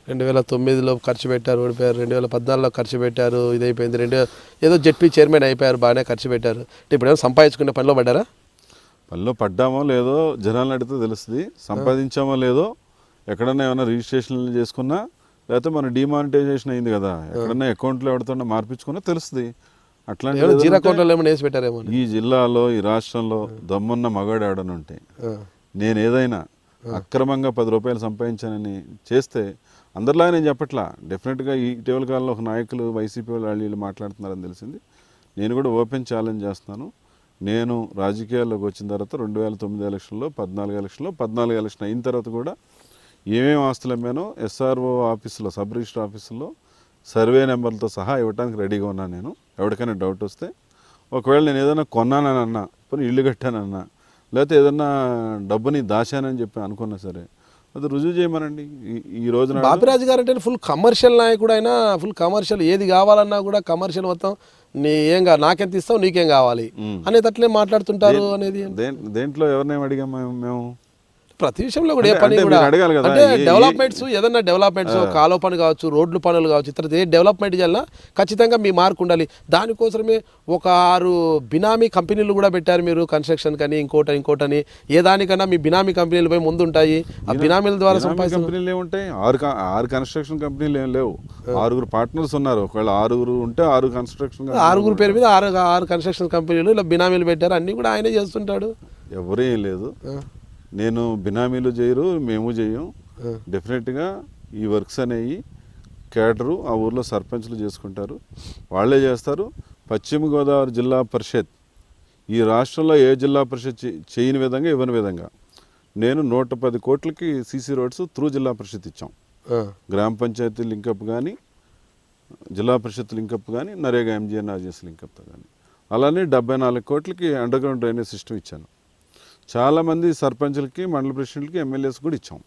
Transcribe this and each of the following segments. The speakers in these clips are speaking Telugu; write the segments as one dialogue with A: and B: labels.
A: 2009లో ఖర్చు పెట్టారు, ఓడిపోయారు. 2014లో ఖర్చు పెట్టారు, ఇదైపోయింది. ఏదో జెడ్పీ చైర్మన్ అయిపోయారు, బాగానే ఖర్చు పెట్టారు. ఇప్పుడు ఏమో సంపాదించుకునే పనిలో పడ్డారా?
B: పనిలో పడ్డామో లేదో జనాలను అడిగితే తెలుస్తుంది. సంపాదించామో లేదో ఎక్కడన్నా ఏమైనా రిజిస్ట్రేషన్లు చేసుకున్నా, లేకపోతే మన డిమానిటైజేషన్ అయింది కదా, ఎక్కడన్నా అకౌంట్లో ఎవరితోన్నా మార్పించుకున్నా తెలుస్తుంది. అట్లాంటి
A: జీరో అకౌంట్లో ఏమైనా వేసి పెట్టారేమో.
B: ఈ జిల్లాలో ఈ రాష్ట్రంలో దమ్మున్న మగాడు ఎవడని ఉంటే, నేను ఏదైనా అక్రమంగా 10 రూపాయలు సంపాదించానని చేస్తే, అందరిలాగా నేను చెప్పట్లా, డెఫినెట్గా ఈ ఇటీవల కాలంలో ఒక నాయకులు వైసీపీ వాళ్ళు వీళ్ళు మాట్లాడుతున్నారని తెలిసింది. నేను కూడా ఓపెన్ ఛాలెంజ్ చేస్తున్నాను. నేను రాజకీయాల్లోకి వచ్చిన తర్వాత 2009 ఎలక్షన్లో, 14 ఎలక్షన్లో, 14 ఎలక్షన్ అయిన తర్వాత కూడా ఏమేమి ఆస్తులు అమ్మానో ఎస్ఆర్ఓ ఆఫీసులో, సబ్ రిజిస్టర్ ఆఫీసులో సర్వే నెంబర్లతో సహా ఇవ్వడానికి రెడీగా ఉన్నాను. నేను ఎవరికైనా డౌట్ వస్తే, ఒకవేళ నేను ఏదైనా కొన్నానన్నా, పోనీ ఇల్లు కట్టానన్నా, లేకపోతే ఏదన్నా డబ్బుని దాచానని చెప్పి అనుకున్నా సరే అది రుజువు చేయమనండి. ఈ రోజున
A: బాపిరాజు గారు అంటే ఫుల్ కమర్షియల్ నాయకుడు, అయినా ఫుల్ కమర్షియల్, ఏది కావాలన్నా కూడా కమర్షియల్, మొత్తం నీ ఏం నాకెంత ఇస్తావు నీకేం కావాలి అనేది అట్లే మాట్లాడుతుంటారు అనేది.
B: దేంట్లో ఎవరినేం అడిగాం మేము?
A: ప్రతి విషయంలో కూడా ఏ పని కూడా
B: అడగాలి కదా.
A: అంటే డెవలప్మెంట్స్, ఏదన్నా డెవలప్మెంట్స్, కాలువ పని కావచ్చు, రోడ్లు పనులు కావచ్చు, ఇతర ఏ డెవలప్మెంట్ చేయాలన్నా ఖచ్చితంగా మీ మార్క్ ఉండాలి. దానికోసమే ఒక 6 బినామీ కంపెనీలు కూడా పెట్టారు మీరు, కన్స్ట్రక్షన్ కానీ ఇంకోటని. ఏ దానికన్నా మీ బినామీ కంపెనీలు పోయి ముందు ఉంటాయి. ఆ బినామీల ద్వారా సంపాదించిన
B: కంపెనీలు ఏముంటాయి? 6 కన్స్ట్రక్షన్ కంపెనీలు ఏం లేవు. 6 పార్ట్నర్స్ ఉన్నారు. ఒకవేళ 6 ఉంటే 6 కన్స్ట్రక్షన్, 6
A: పేరు మీద 6 కన్స్ట్రక్షన్ కంపెనీలు ఇలా బినామీలు పెట్టారు. అన్ని కూడా ఆయనే చేస్తుంటాడు.
B: ఎవరేం లేదు. నేను బినామీలు చేయరు, మేము చేయం. డెఫినెట్గా ఈ వర్క్స్ అనేవి కేటరు ఆ ఊర్లో సర్పంచ్లు చేసుకుంటారు, వాళ్ళే చేస్తారు. పశ్చిమ గోదావరి జిల్లా పరిషత్ ఈ రాష్ట్రంలో ఏ జిల్లా పరిషత్ చేయని విధంగా, ఇవ్వని విధంగా నేను 110 కోట్లకి సీసీ రోడ్స్ త్రూ జిల్లా పరిషత్ ఇచ్చాం. గ్రామ పంచాయతీ లింకప్ కానీ, జిల్లా పరిషత్ లింకప్ కానీ, నరేగా ఎంజీఎన్ఆర్జీఎస్ లింకప్ కానీ. అలానే 74 కోట్లకి అండర్ గ్రౌండ్ డ్రైనేజ్ సిస్టమ్ ఇచ్చాను. చాలామంది సర్పంచులకి, మండల ప్రెసిడెంట్లకి, ఎమ్మెల్యేస్ కూడా ఇచ్చాం.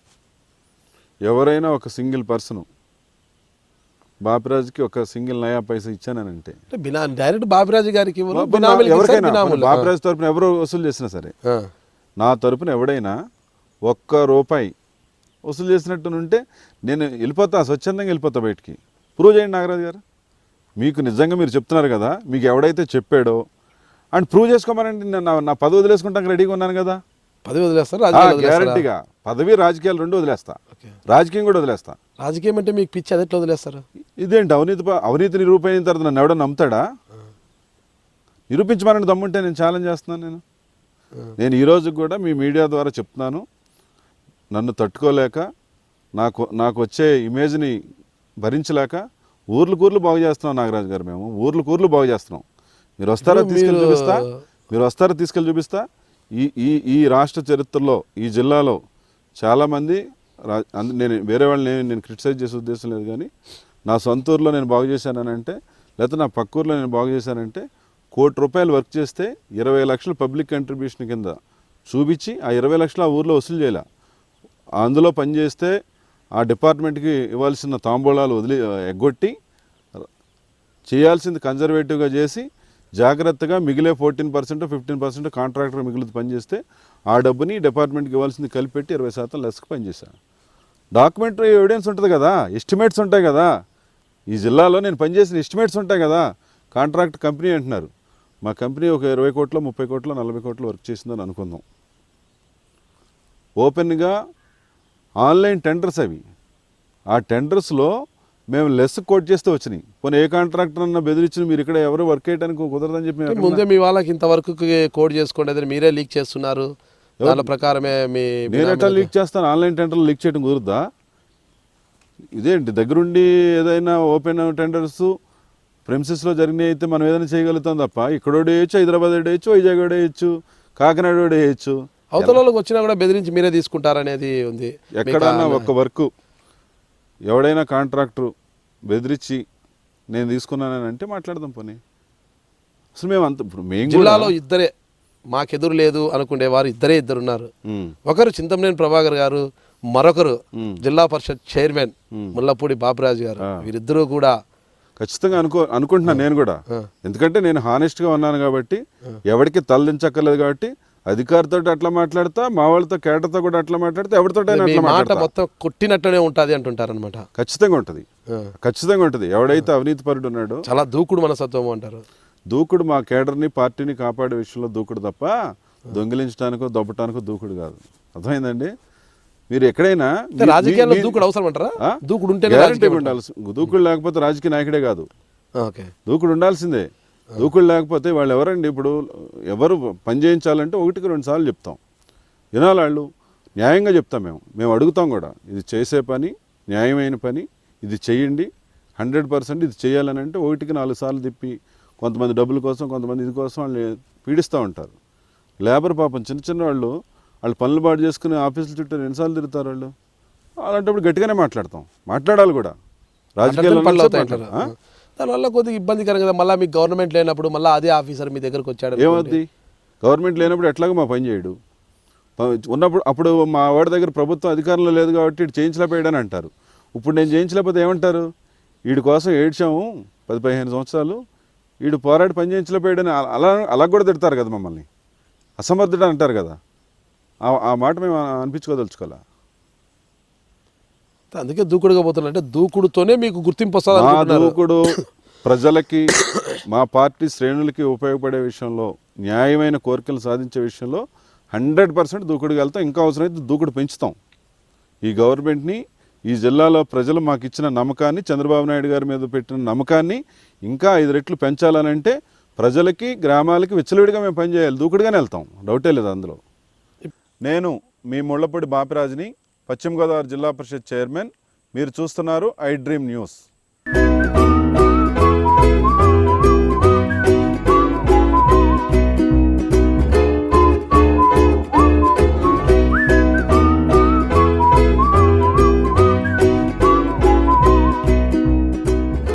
B: ఎవరైనా ఒక సింగిల్ పర్సన్ బాపిరాజుకి ఒక సింగిల్ నయా పైసా ఇచ్చానంటే,
A: డైరెక్ట్ బాపిరాజు గారికి
B: ఎవరికైనా, బాపిరాజు తరపున ఎవరు వసూలు చేసినా సరే, నా తరపున ఎవడైనా ₹1 వసూలు చేసినట్టు నేను వెళ్ళిపోతా, స్వచ్ఛందంగా వెళ్ళిపోతా బయటికి. ప్రూవ్ చేయండి నాగరాజు గారు. మీకు నిజంగా మీరు చెప్తున్నారు కదా, మీకు ఎవడైతే చెప్పాడో అండ్ ప్రూవ్ చేసుకోమనండి. నా పదవి వదిలేసుకుంటానికి రెడీగా ఉన్నాను కదా.
A: పదవి వదిలేస్తారు,
B: గ్యారంటీగా. పదవి, రాజకీయాలు 2 వదిలేస్తా, రాజకీయం కూడా వదిలేస్తా.
A: రాజకీయం అంటే మీకు పిచ్చి, అది ఎట్లా వదిలేస్తారు?
B: ఇదేంటి అవినీతి నిరూపణ తర్వాత నన్ను ఎవడో నమ్ముతాడా? నిరూపించమని దమ్ముంటే నేను ఛాలెంజ్ చేస్తున్నాను. నేను ఈరోజు కూడా మీ మీడియా ద్వారా చెప్తున్నాను, నన్ను తట్టుకోలేక, నాకు వచ్చే ఇమేజ్ని భరించలేక ఊర్లు బాగు చేస్తున్నాం నాగరాజు గారు. మేము ఊర్లు బాగు చేస్తున్నాం. మీరు వస్తారా తీసుకెళ్ళి చూపిస్తా. ఈ రాష్ట్ర చరిత్రలో, ఈ జిల్లాలో చాలామంది, నేను వేరే వాళ్ళని నేను క్రిటిసైజ్ చేసే ఉద్దేశం లేదు, కానీ నా సొంత ఊర్లో నేను బాగు చేశానంటే, లేకపోతే నా పక్క ఊర్లో నేను బాగు చేశానంటే, ₹1 కోటి వర్క్ చేస్తే 20 లక్షలు పబ్లిక్ కంట్రిబ్యూషన్ కింద చూపించి ఆ 20 లక్షలు ఆ ఊర్లో వసూలు చేయాల. అందులో పనిచేస్తే ఆ డిపార్ట్మెంట్కి ఇవ్వాల్సిన తాంబూలాలు ఎగ్గొట్టి చేయాల్సింది కన్జర్వేటివ్గా చేసి, జాగ్రత్తగా మిగిలే 14%, 15% కాంట్రాక్టర్ మిగులుతూ పనిచేస్తే ఆ డబ్బుని డిపార్ట్మెంట్కి ఇవ్వాల్సింది కలిపెట్టి 20% లెస్కి పనిచేశాను. డాక్యుమెంటరీ ఎవిడెన్స్ ఉంటుంది కదా, ఎస్టిమేట్స్ ఉంటాయి కదా. ఈ జిల్లాలో నేను పనిచేసిన ఎస్టిమేట్స్ ఉంటాయి కదా. కాంట్రాక్ట్ కంపెనీ అంటున్నారు, మా కంపెనీ ఒక 20 కోట్లు, 30 కోట్లు, 40 కోట్లు వర్క్ చేసిందని అనుకుందాం. ఓపెన్గా ఆన్లైన్ టెండర్స్ అవి. ఆ టెండర్స్లో మేము లెస్ కోట్ చేస్తే వచ్చినాయి. పోనీ ఏ కాంట్రాక్టర్ అన్న బెదిరించిన, మీరు ఇక్కడ ఎవరు వర్క్ చేయడానికి కుదరదని చెప్పి
A: ముందే మీ వాళ్ళకి ఇంతవరకు కోడ్ చేసుకోండి, మీరే లీక్ చేస్తున్నారు, దాని ప్రకారమే
B: నేను ఎట్లా లీక్ చేస్తాను? ఆన్లైన్ టెండర్లు లీక్ చేయడం కుదురుద్దా? ఇదేంటి దగ్గరుండి ఏదైనా ఓపెన్ టెండర్స్ ప్రెమిసెస్లో జరిగినాయి అయితే మనం ఏదైనా చేయగలుగుతాం తప్ప, ఇక్కడ వేయచ్చు, హైదరాబాద్ వేయచ్చు, వైజాగ్ వేయచ్చు, కాకినాడ వేయచ్చు.
A: అవతల వాళ్ళకి వచ్చినా కూడా బెదిరించి మీరే తీసుకుంటారనేది ఉంది.
B: ఎక్కడన్నా ఒక్క వర్క్ ఎవడైనా కాంట్రాక్టర్ బెదిరించి నేను తీసుకున్నానంటే మాట్లాడదాం. పోనీ అసలు మేము అంత, ఇప్పుడు మేము
A: జిల్లాలో ఇద్దరే, మాకెదురు లేదు అనుకునేవారు ఇద్దరు ఉన్నారు. ఒకరు చింతమనేని ప్రభాకర్ గారు, మరొకరు జిల్లా పరిషత్ చైర్మన్ ముల్లపూడి బాపిరాజు గారు. వీరిద్దరూ కూడా
B: ఖచ్చితంగా అనుకుంటున్నాను నేను కూడా. ఎందుకంటే నేను హానెస్ట్గా ఉన్నాను కాబట్టి, ఎవరికి తలదించక్కర్లేదు కాబట్టి అధికారితో అట్లా మాట్లాడతా, మా వాళ్ళతో కేటతో కూడా అట్లా మాట్లాడితే ఎవరితోటైనా
A: మీ
B: అట్లా
A: మాట
B: మాట్లాడతా.
A: మొత్తం కొట్టినట్టునే ఉంటుంది అంటుంటారనమాట.
B: ఖచ్చితంగా ఉంటుంది, ఖచ్చితంగా ఉంటుంది. ఎవడైతే అవినీతిపరుడు ఉన్నాడో,
A: చాలా దూకుడు మనస్తత్వం అంటారు.
B: దూకుడు మా కేడర్ని పార్టీని కాపాడే విషయంలో దూకుడు తప్ప దొంగిలించడానికో దొబ్బటానికో దూకుడు కాదు. అర్థమైందండి? మీరు ఎక్కడైనా
A: రాజకీయాల్లో దూకుడు అవసరం అంటారా? దూకుడు ఉంటే
B: గ్యారంటీ ఉండాల్సి, దూకుడు లేకపోతే రాజకీయ నాయకుడే కాదు.
A: ఓకే,
B: దూకుడు ఉండాల్సిందే. దూకుడు లేకపోతే వాళ్ళు ఎవరండి? ఇప్పుడు ఎవరు పని చేయించాలంటే 1-2 సార్లు చెప్తాం, వినాలి వాళ్ళు. న్యాయంగా చెప్తాం, మేము అడుగుతాం కూడా, ఇది చేసే పని న్యాయమైన పని, ఇది చెయ్యండి 100% ఇది చేయాలని అంటే 1-4 సార్లు తిప్పి, కొంతమంది డబ్బుల కోసం, కొంతమంది ఇది కోసం వాళ్ళు పీడిస్తూ ఉంటారు. లేబర్ పాపం చిన్న వాళ్ళు పనులు బాటు చేసుకుని ఆఫీసుల చుట్టూ ఎన్నిసార్లు తిరుగుతారు వాళ్ళు. అలాంటప్పుడు గట్టిగానే మాట్లాడాలి కూడా. రాజకీయాల్లో
A: దానివల్ల కొద్దిగా ఇబ్బందికరం కదా. మళ్ళీ మీకు గవర్నమెంట్ లేనప్పుడు మళ్ళీ అదే ఆఫీసర్ మీ దగ్గరకు వచ్చాడు.
B: ఏమవుద్ది? గవర్నమెంట్ లేనప్పుడు ఎట్లాగో మా పని చేయడు. ఉన్నప్పుడు అప్పుడు మా వాడి దగ్గర ప్రభుత్వం అధికారంలో లేదు కాబట్టి ఇటు చేయించలేకపోయాడని అంటారు. ఇప్పుడు నేను చేయించలేకపోతే ఏమంటారు? వీడి కోసం ఏడ్చాము 10-15 సంవత్సరాలు, వీడు పోరాడి పని చేయించలేకపోయాడని అలా కూడా తిడతారు కదా మమ్మల్ని. అసమర్థుడు అంటారు కదా. ఆ మాట మేము అనిపించుకోదలుచుకోవాలా.
A: అందుకే దూకుడుగా పోతున్నా, అంటే దూకుడుతోనే మీకు గుర్తింపు వస్తుంది.
B: మా దూకుడు ప్రజలకి, మా పార్టీ శ్రేణులకి ఉపయోగపడే విషయంలో, న్యాయమైన కోరికలు సాధించే విషయంలో 100% దూకుడుగా వెళ్తాం. ఇంకా అవసరమైతే దూకుడు పెంచుతాం. ఈ గవర్నమెంట్ని, ఈ జిల్లాలో ప్రజలు మాకు ఇచ్చిన నమ్మకాన్ని, చంద్రబాబు నాయుడు గారి మీద పెట్టిన నమ్మకాన్ని ఇంకా 5 రెట్లు పెంచాలని అంటే ప్రజలకి, గ్రామాలకి విచ్చలవిడిగా మేము పనిచేయాలి. దూకుడుగానే వెళ్తాం, డౌటే లేదు అందులో. నేను మీ ముళ్ళపూడి బాపిరాజుని, పశ్చిమ గోదావరి జిల్లా పరిషత్ చైర్మన్. మీరు చూస్తున్నారు ఐ డ్రీమ్ న్యూస్.